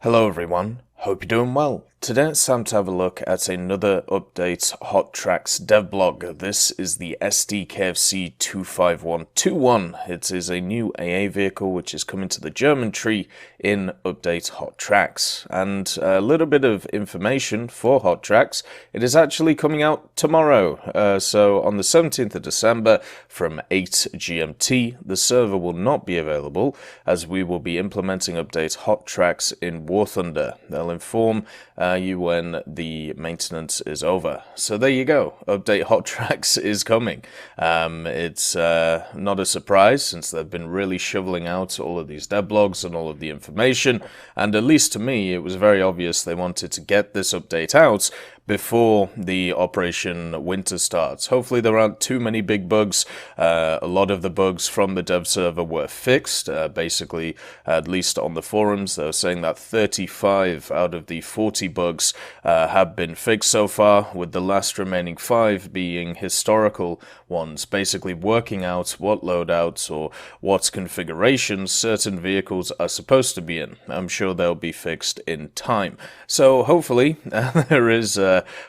Hello everyone, hope you're doing well. Today it's time to have a look at another update Hot Tracks devblog. This is the Sd.Kfz 25121. It is a new AA vehicle which is coming to the German tree in update Hot Tracks. And a little bit of information for Hot Tracks. It is actually coming out tomorrow. So on the 17th of December from 8 GMT, the server will not be available as we will be implementing update Hot Tracks in War Thunder. They'll inform you when the maintenance is over. So there you go. Update Hot Tracks is coming. It's not a surprise since they've been really shoveling out all of these devblogs and all of the information. And at least to me, it was very obvious they wanted to get this update out before the Operation Winter starts. Hopefully there aren't too many big bugs. A lot of the bugs from the dev server were fixed. Basically, at least on the forums, they were saying that 35 out of the 40 bugs have been fixed so far, with the last remaining 5 being historical ones, basically working out what loadouts or what configurations certain vehicles are supposed to be in. I'm sure they'll be fixed in time. So hopefully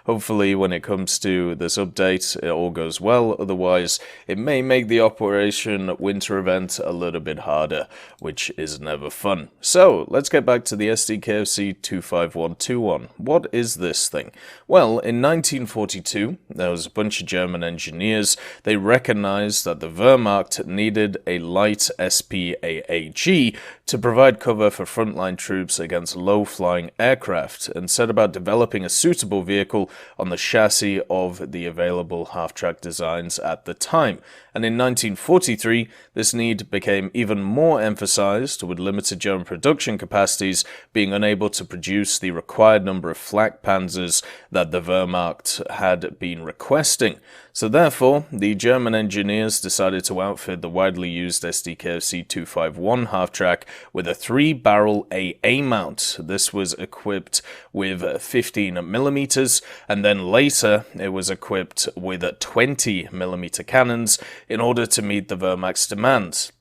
hopefully when it comes to this update it all goes well. Otherwise it may make the Operation Winter event a little bit harder, which is never fun. So let's get back to the Sd.Kfz 25121. What is this thing? Well, in 1942 there was a bunch of German engineers. They recognized that the Wehrmacht needed a light SPAAG to provide cover for frontline troops against low-flying aircraft, and set about developing a suitable vehicle on the chassis of the available half-track designs at the time. And in 1943, this need became even more emphasized, with limited German production capacities being unable to produce the required number of flak panzers that the Wehrmacht had been requesting. So therefore, the German engineers decided to outfit the widely used Sd.Kfz 251 half-track with a 3-barrel AA mount. This was equipped with 15mm, and then later it was equipped with 20mm cannons in order to meet the Wehrmacht's demands.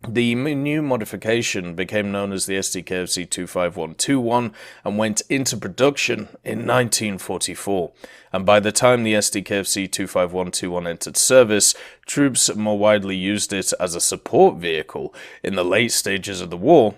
The new modification became known as the Sd.Kfz 25121 and went into production in 1944. And by the time the Sd.Kfz 25121 entered service, troops more widely used it as a support vehicle in the late stages of the war,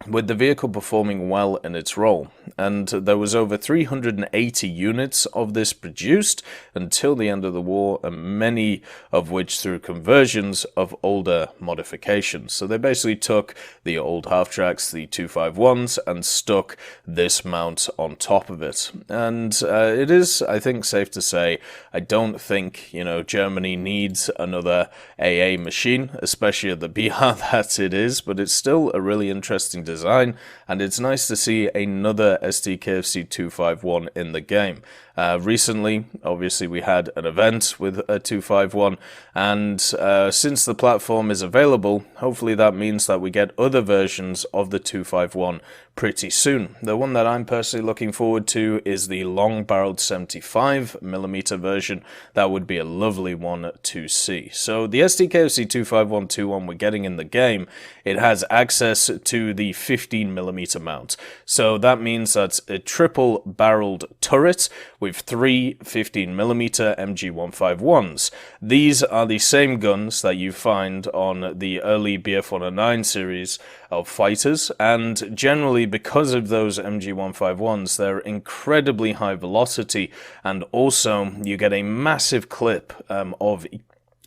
with the vehicle performing well in its role. And there was over 380 units of this produced until the end of the war, and many of which through conversions of older modifications. So they basically took the old half-tracks, the 251s, and stuck this mount on top of it. And it is, I think, safe to say, I don't think, Germany needs another AA machine, especially at the BR that it is, but it's still a really interesting design, and it's nice to see another Sd.Kfz 251 in the game. Recently, obviously, we had an event with a 251, and since the platform is available, hopefully that means that we get other versions of the 251 pretty soon. The one that I'm personally looking forward to is the long-barreled 75mm version. That would be a lovely one to see. So the Sd.Kfz 25121 we're getting in the game, it has access to the 15mm mount. So that means that's a triple-barreled turret with 3 15mm MG151s. These are the same guns that you find on the early BF-109 series of fighters, and generally because of those MG151s, they're incredibly high velocity, and also you get a massive clip of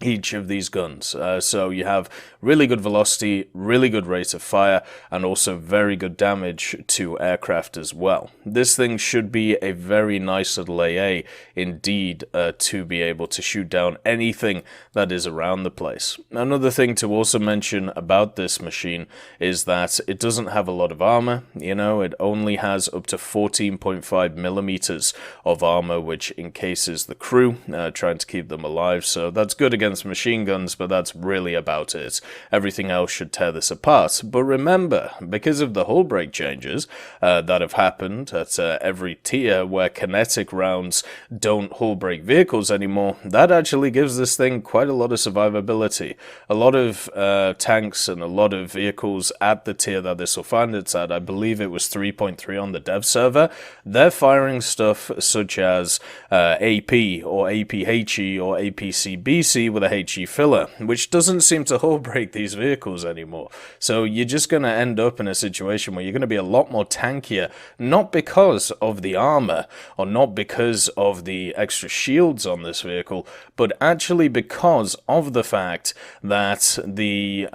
each of these guns. So you have really good velocity, really good rate of fire, and also very good damage to aircraft as well. This thing should be a very nice little AA indeed, to be able to shoot down anything that is around the place. Another thing to also mention about this machine is that it doesn't have a lot of armor. It only has up to 14.5mm of armor, which encases the crew, trying to keep them alive. So that's good against against machine guns, but that's really about it. Everything else should tear this apart. But remember, because of the hull break changes that have happened at every tier where kinetic rounds don't hull break vehicles anymore, that actually gives this thing quite a lot of survivability. A lot of tanks and a lot of vehicles at the tier that this will find it's at, I believe it was 3.3 on the dev server, they're firing stuff such as AP or APHE or APCBC with a HE filler, which doesn't seem to hull break these vehicles anymore. So you're just going to end up in a situation where you're going to be a lot more tankier, not because of the armor or not because of the extra shields on this vehicle, but actually because of the fact that the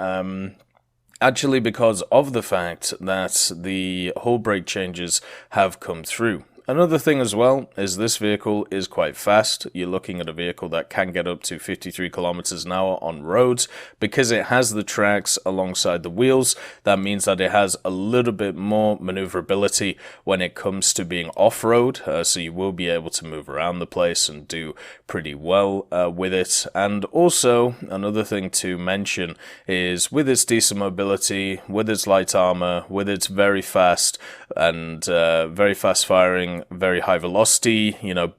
hull break changes have come through. Another thing as well is this vehicle is quite fast. You're looking at a vehicle that can get up to 53 kilometers an hour on roads. Because it has the tracks alongside the wheels, that means that it has a little bit more maneuverability when it comes to being off-road, so you will be able to move around the place and do pretty well with it. And also, another thing to mention is with its decent mobility, with its light armor, with its very fast and very fast firing, very high velocity,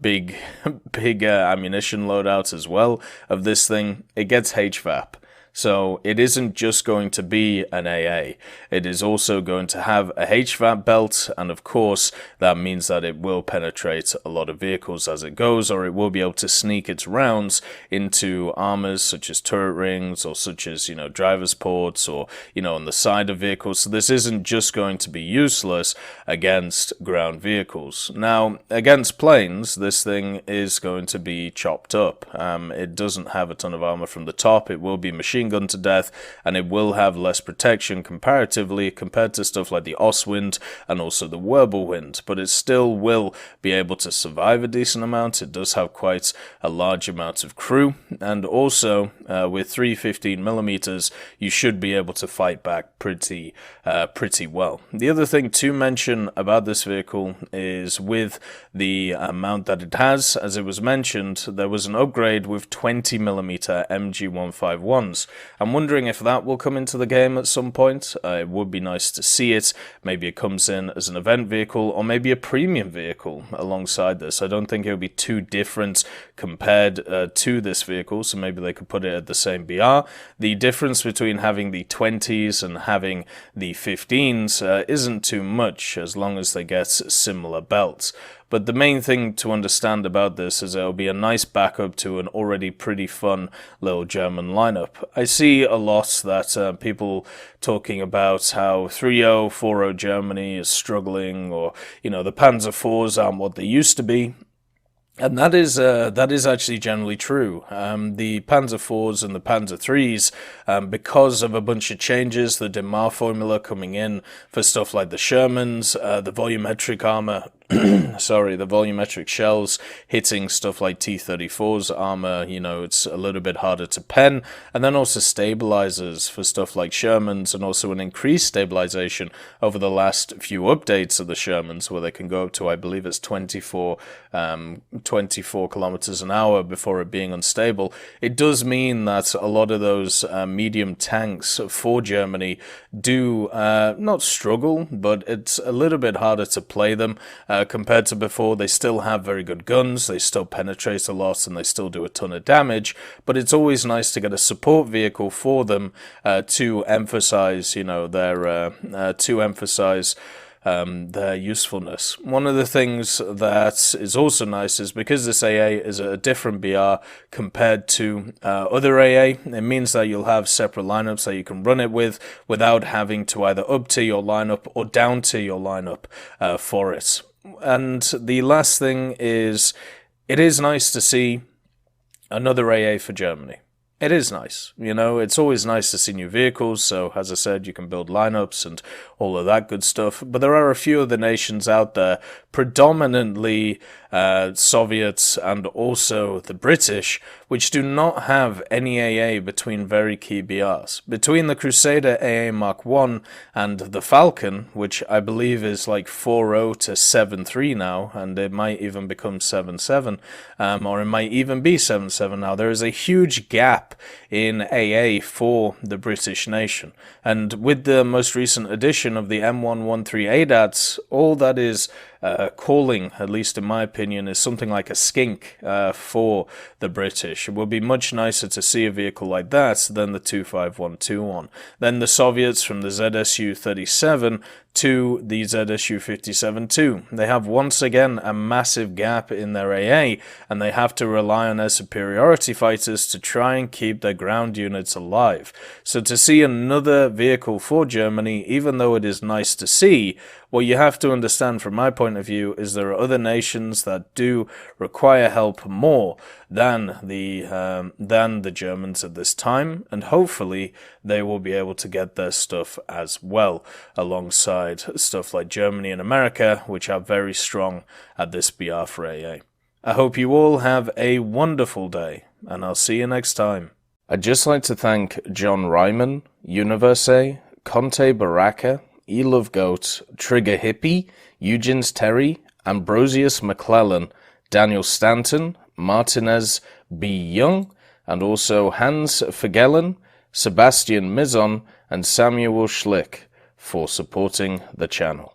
big ammunition loadout as well of this thing, it gets HVAP. So it isn't just going to be an AA, it is also going to have a HVAP belt, and of course that means that it will penetrate a lot of vehicles as it goes, or it will be able to sneak its rounds into armors such as turret rings or such as, driver's ports or, on the side of vehicles. So this isn't just going to be useless against ground vehicles. Now, against planes, this thing is going to be chopped up. It doesn't have a ton of armor from the top. It will be machine gun to death, and it will have less protection comparatively compared to stuff like the Ostwind and also the Wirbelwind, but it still will be able to survive a decent amount. It does have quite a large amount of crew, and also with 315mm you should be able to fight back pretty well. The other thing to mention about this vehicle is with the amount that it has, as it was mentioned, there was an upgrade with 20mm MG151s. I'm wondering if that will come into the game at some point. It would be nice to see it. Maybe it comes in as an event vehicle or maybe a premium vehicle alongside this. I don't think it would be too different compared to this vehicle, so maybe they could put it at the same BR. The difference between having the 20s and having the 15s isn't too much as long as they get similar belts. But the main thing to understand about this is it'll be a nice backup to an already pretty fun little German lineup. I see a lot that people talking about how 3.0, 4.0 Germany is struggling, or, the Panzer IVs aren't what they used to be. And that is actually generally true. The Panzer IVs and the Panzer IIIs, because of a bunch of changes, the DMAR formula coming in for stuff like the Shermans, the volumetric armor, the volumetric shells hitting stuff like T-34's armor, it's a little bit harder to pen, and then also stabilizers for stuff like Shermans, and also an increased stabilization over the last few updates of the Shermans, where they can go up to, I believe it's 24 kilometers an hour before it being unstable. It does mean that a lot of those medium tanks for Germany do not struggle, but it's a little bit harder to play them compared to before. They still have very good guns, they still penetrate a lot, and they still do a ton of damage, but it's always nice to get a support vehicle for them to emphasize, their usefulness. One of the things that is also nice is because this AA is a different BR compared to other AA, it means that you'll have separate lineups that you can run it with without having to either up tier your lineup or down tier your lineup for it. And the last thing is, it is nice to see another AA for Germany. It is nice, it's always nice to see new vehicles, so as I said, you can build lineups and all of that good stuff, but there are a few other nations out there, predominantly Soviets and also the British, which do not have any AA between very key BRs. Between the Crusader AA Mark I and the Falcon, which I believe is like 4.0 to 7.3 now, and it might even become 7.7, or it might even be 7.7 now, there is a huge gap in AA for the British nation. And with the most recent edition of the M113 ADATs, all that is calling, at least in my opinion, is something like a skink for the British. It would be much nicer to see a vehicle like that than the 25121. Then the Soviets from the ZSU-37 to the ZSU-57-2. They have once again a massive gap in their AA, and they have to rely on their superiority fighters to try and keep their ground units alive. So to see another vehicle for Germany, even though it is nice to see, what you have to understand from my point of view is there are other nations that do require help more than the Germans at this time, and hopefully they will be able to get their stuff as well, alongside stuff like Germany and America, which are very strong at this BR for AA. I hope you all have a wonderful day, and I'll see you next time. I'd just like to thank John Ryman, Universe, Conte Baraka, Elove Goat, Trigger Hippie, Eugens Terry, Ambrosius McClellan, Daniel Stanton, Martinez B. Young, and also Hans Vergellen, Sebastian Mizon, and Samuel Schlick for supporting the channel.